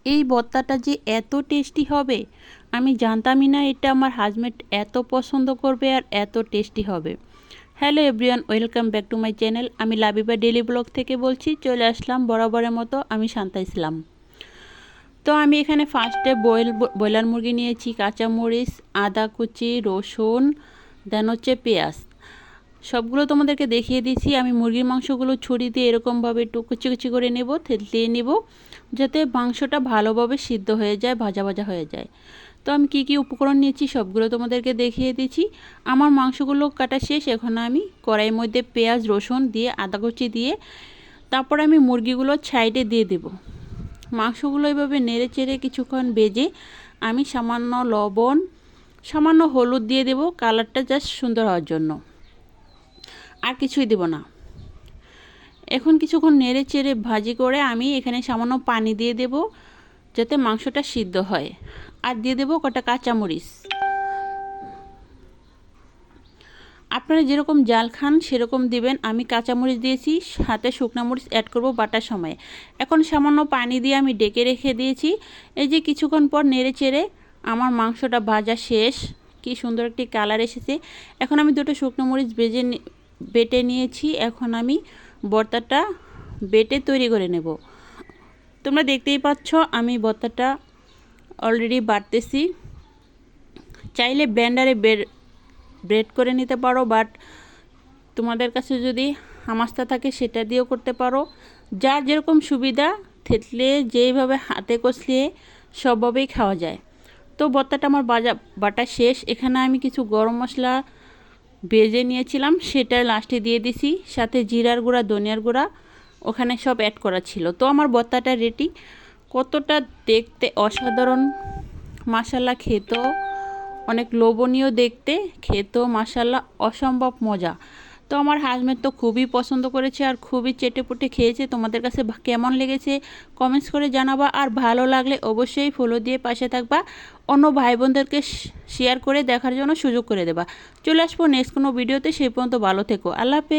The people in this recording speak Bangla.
এই ভর্তাটা যে এত টেস্টি হবে আমি জানতামই না। এটা আমার হাজব্যান্ড এত পছন্দ করবে আর এত টেস্টি হবে। Hello everyone, welcome back to my channel. আমি লাবিবা ডেলি ব্লগ থেকে বলছি। চলে আসলাম বরাবরের মতো, আমি শান্তা ইসলাম। তো আমি এখানে ফার্স্টে ব্রয়লার মুরগি নিয়েছি, কাঁচামরিচ, আদা কুচি, রসুন, দেন হচ্ছে পেঁয়াজ, সবগুলো তোমাদেরকে দেখিয়ে দিচ্ছি। আমি মুরগির মাংসগুলো ছুরি দিয়ে এরকমভাবে একটু কুচি কুচি করে নেব, থেতলিয়ে নেব, যাতে মাংসটা ভালোভাবে সিদ্ধ হয়ে যায়, ভাজা ভাজা হয়ে যায়। তো আমি কি কি উপকরণ নিয়েছি সবগুলো তোমাদেরকে দেখিয়ে দিচ্ছি। আমার মাংসগুলো কাটা শেষ। এখন আমি কড়াইয়ের মধ্যে পেঁয়াজ রসুন দিয়ে আদা কুচি দিয়ে তারপর আমি মুরগিগুলো সাইডে দিয়ে দেব। মাংসগুলো এভাবে নেড়ে চেড়ে কিছুক্ষণ ভেজে আমি সামান্য লবণ, সামান্য হলুদ দিয়ে দেব, কালারটা জাস্ট সুন্দর হওয়ার জন্য, আর কিছুই দেব না। এখন কিছুক্ষণ নেড়ে চেড়ে ভাজি করে আমি এখানে সামান্য পানি দিয়ে দেব, যাতে মাংসটা সিদ্ধ হয়। আর দিয়ে দেব কটা কাঁচামরিচ। আপনারা যেরকম জাল খান সেরকম দিবেন। আমি কাঁচামরিচ দিয়েছি, সাথে শুকনো মরিচ অ্যাড করব বাটার সময়। এখন সামান্য পানি দিয়ে আমি ডেকে রেখে দিয়েছি। এই যে কিছুক্ষণ পর নেড়ে চেড়ে আমার মাংসটা ভাজা শেষ। কি সুন্দর একটি কালার এসেছে। এখন আমি দুটো শুকনো মরিচ বেটে নিয়েছি। এখন আমি ভর্তাটা বেটে তৈরি করে নেব। তোমরা দেখতেই পাচ্ছ আমি ভর্তাটা অলরেডি বাটতেছি। চাইলে ব্লেন্ডারে ব্রেড করে নিতে পারো, বাট তোমাদের কাছে যদি হামাস্তা থাকে সেটা দিয়েও করতে পারো। যার যেরকম সুবিধা, থেতলে যেইভাবে হাতে কষলিয়ে সবভাবেই খাওয়া যায়। তো ভর্তাটা আমার বাটা শেষ। এখানে আমি কিছু গরম মশলা ভেজে নিয়েছিলাম, সেটা লাস্টে দিয়ে দিছি, সাথে জিরার গুঁড়া, ধনিয়ার গুঁড়া ওখানে সব অ্যাড করা ছিল। তো আমার ভর্তাটা রেডি। কতটা দেখতে অসাধারণ, মাশাল্লাহ, খেতেও অনেক লোভনীয় দেখতে, খেতেও মাশাল্লাহ অসম্ভব মজা। তো আমার হাজব্যান্ড তো খুবই পছন্দ করেছে আর খুবই চেটেপুটে খেয়েছে। তোমাদের কাছে কেমন লেগেছে কমেন্টস করে জানাবা। আর ভালো লাগলে অবশ্যই ফলো দিয়ে পাশে থাকবা, অন্য ভাই বোনদেরকে শেয়ার করে দেখার জন্য সুযোগ করে দেবা। চলে আসবো নেক্সট কোনো ভিডিওতে। সেই পর্যন্ত ভালো থেকো। আল্লাহ হাফেজ।